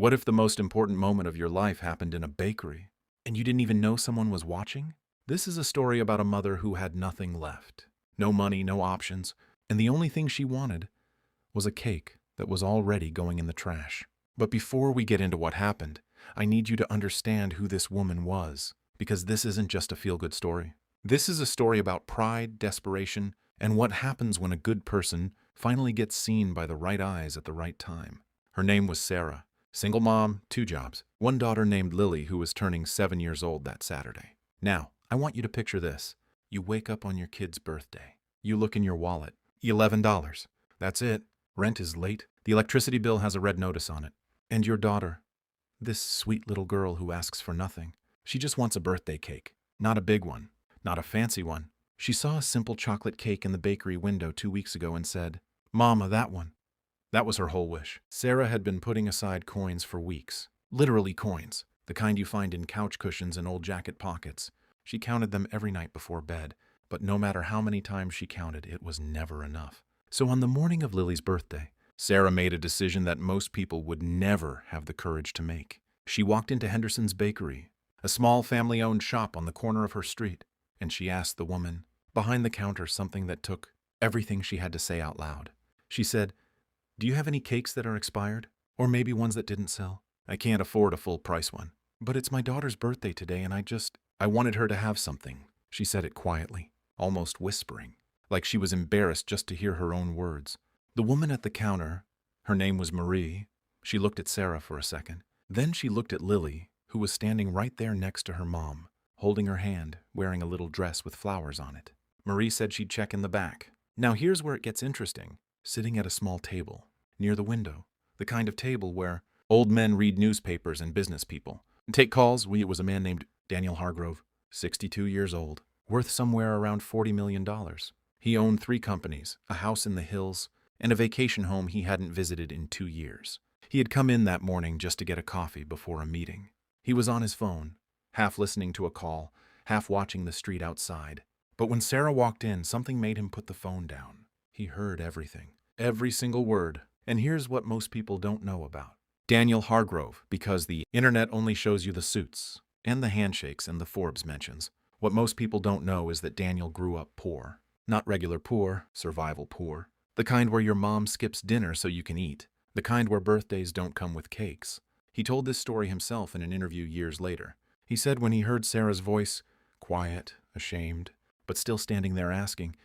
What if the most important moment of your life happened in a bakery, and you didn't even know someone was watching? This is a story about a mother who had nothing left. No money, no options, and the only thing she wanted was a cake that was already going in the trash. But before we get into what happened, I need you to understand who this woman was, because this isn't just a feel-good story. This is a story about pride, desperation, and what happens when a good person finally gets seen by the right eyes at the right time. Her name was Sarah. Single mom, 2 jobs. One daughter named Lily who was turning 7 years old that Saturday. Now, I want you to picture this. You wake up on your kid's birthday. You look in your wallet. $11. That's it. Rent is late. The electricity bill has a red notice on it. And your daughter, this sweet little girl who asks for nothing. She just wants a birthday cake. Not a big one. Not a fancy one. She saw a simple chocolate cake in the bakery window 2 weeks ago and said, "Mama, that one." That was her whole wish. Sarah had been putting aside coins for weeks. Literally coins. The kind you find in couch cushions and old jacket pockets. She counted them every night before bed, but no matter how many times she counted, it was never enough. So on the morning of Lily's birthday, Sarah made a decision that most people would never have the courage to make. She walked into Henderson's Bakery, a small family-owned shop on the corner of her street, and she asked the woman behind the counter something that took everything she had to say out loud. She said, "Do you have any cakes that are expired? Or maybe ones that didn't sell? I can't afford a full-price one. But it's my daughter's birthday today and I wanted her to have something." She said it quietly, almost whispering, like she was embarrassed just to hear her own words. The woman at the counter, her name was Marie, she looked at Sarah for a second. Then she looked at Lily, who was standing right there next to her mom, holding her hand, wearing a little dress with flowers on it. Marie said she'd check in the back. Now here's where it gets interesting. Sitting at a small table, near the window, the kind of table where old men read newspapers and business people take calls. It was a man named Daniel Hargrove, 62 years old, worth somewhere around $40 million. He owned 3 companies, a house in the hills, and a vacation home he hadn't visited in 2 years. He had come in that morning just to get a coffee before a meeting. He was on his phone, half listening to a call, half watching the street outside. But when Sarah walked in, something made him put the phone down. He heard everything, every single word. And here's what most people don't know about Daniel Hargrove, because the internet only shows you the suits and the handshakes and the Forbes mentions. What most people don't know is that Daniel grew up poor. Not regular poor, survival poor. The kind where your mom skips dinner so you can eat. The kind where birthdays don't come with cakes. He told this story himself in an interview years later. He said when he heard Sarah's voice, quiet, ashamed, but still standing there asking,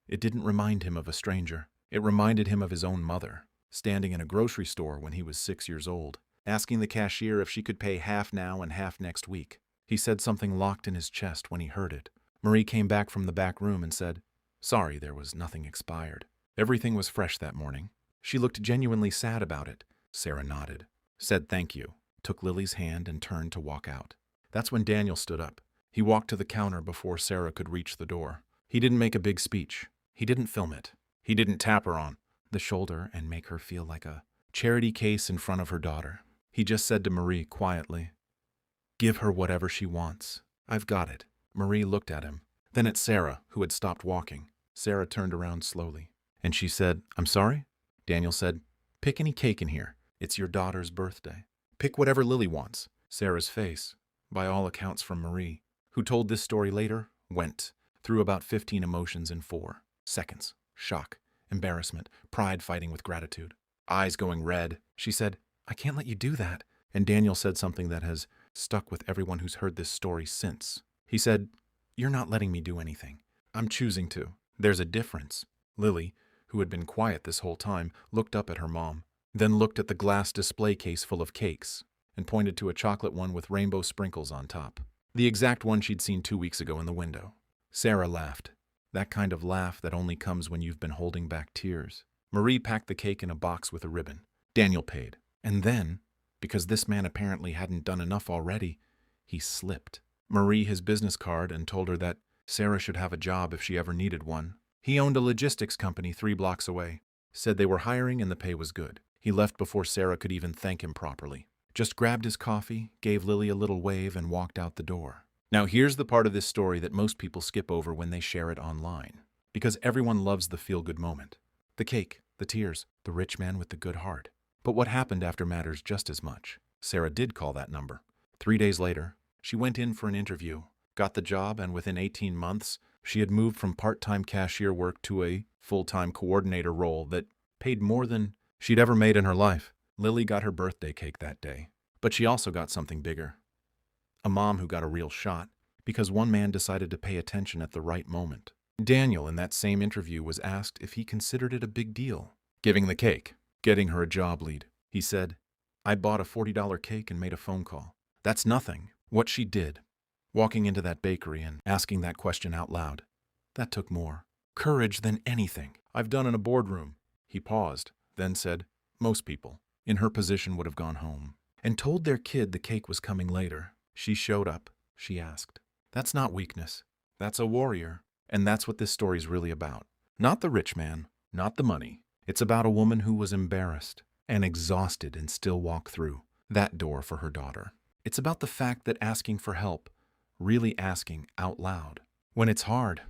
it didn't remind him of a stranger. It reminded him of his own mother, standing in a grocery store when he was 6 years old, asking the cashier if she could pay half now and half next week. He said something locked in his chest when he heard it. Marie came back from the back room and said, "Sorry, there was nothing expired." Everything was fresh that morning. She looked genuinely sad about it. Sarah nodded, said thank you, took Lily's hand and turned to walk out. That's when Daniel stood up. He walked to the counter before Sarah could reach the door. He didn't make a big speech. He didn't film it. He didn't tap her on the shoulder and make her feel like a charity case in front of her daughter. He just said to Marie quietly, "Give her whatever she wants. I've got it." Marie looked at him, then at Sarah, who had stopped walking. Sarah turned around slowly, and she said, "I'm sorry?" Daniel said, "Pick any cake in here. It's your daughter's birthday. Pick whatever Lily wants." Sarah's face, by all accounts from Marie, who told this story later, went through about 15 emotions in 4 seconds. Shock, embarrassment, pride fighting with gratitude, eyes going red. She said, "I can't let you do that." And Daniel said something that has stuck with everyone who's heard this story since. He said, "You're not letting me do anything. I'm choosing to. There's a difference." Lily, who had been quiet this whole time, looked up at her mom, then looked at the glass display case full of cakes, and pointed to a chocolate one with rainbow sprinkles on top. The exact one she'd seen 2 weeks ago in the window. Sarah laughed. That kind of laugh that only comes when you've been holding back tears. Marie packed the cake in a box with a ribbon. Daniel paid. And then, because this man apparently hadn't done enough already, he slipped Marie his business card and told her that Sarah should have a job if she ever needed one. He owned a logistics company 3 blocks away. Said they were hiring and the pay was good. He left before Sarah could even thank him properly. Just grabbed his coffee, gave Lily a little wave, and walked out the door. Now here's the part of this story that most people skip over when they share it online. Because everyone loves the feel-good moment. The cake, the tears, the rich man with the good heart. But what happened after matters just as much. Sarah did call that number. 3 days later, she went in for an interview, got the job, and within 18 months, she had moved from part-time cashier work to a full-time coordinator role that paid more than she'd ever made in her life. Lily got her birthday cake that day, but she also got something bigger. A mom who got a real shot because one man decided to pay attention at the right moment. Daniel, in that same interview, was asked if he considered it a big deal, giving the cake, getting her a job lead. He said, "I bought a $40 cake and made a phone call. That's nothing." What she did, walking into that bakery and asking that question out loud, that took more courage than anything I've done in a boardroom. He paused, then said, "Most people in her position would have gone home and told their kid the cake was coming later. She showed up," she asked. That's not weakness. That's a warrior. And that's what this story's really about. Not the rich man, not the money. It's about a woman who was embarrassed and exhausted and still walked through that door for her daughter. It's about the fact that asking for help, really asking out loud, when it's hard,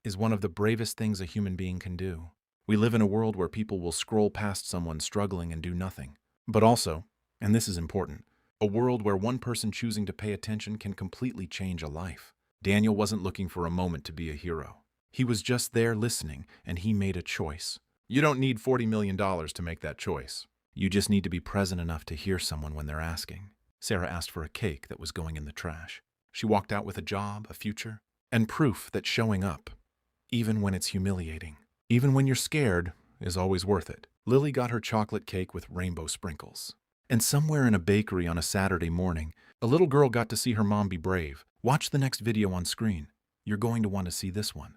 is one of the bravest things a human being can do. We live in a world where people will scroll past someone struggling and do nothing. But also, and this is important, a world where one person choosing to pay attention can completely change a life. Daniel wasn't looking for a moment to be a hero. He was just there listening, and he made a choice. You don't need $40 million to make that choice. You just need to be present enough to hear someone when they're asking. Sarah asked for a cake that was going in the trash. She walked out with a job, a future, and proof that showing up, even when it's humiliating, even when you're scared, is always worth it. Lily got her chocolate cake with rainbow sprinkles. And somewhere in a bakery on a Saturday morning, a little girl got to see her mom be brave. Watch the next video on screen. You're going to want to see this one.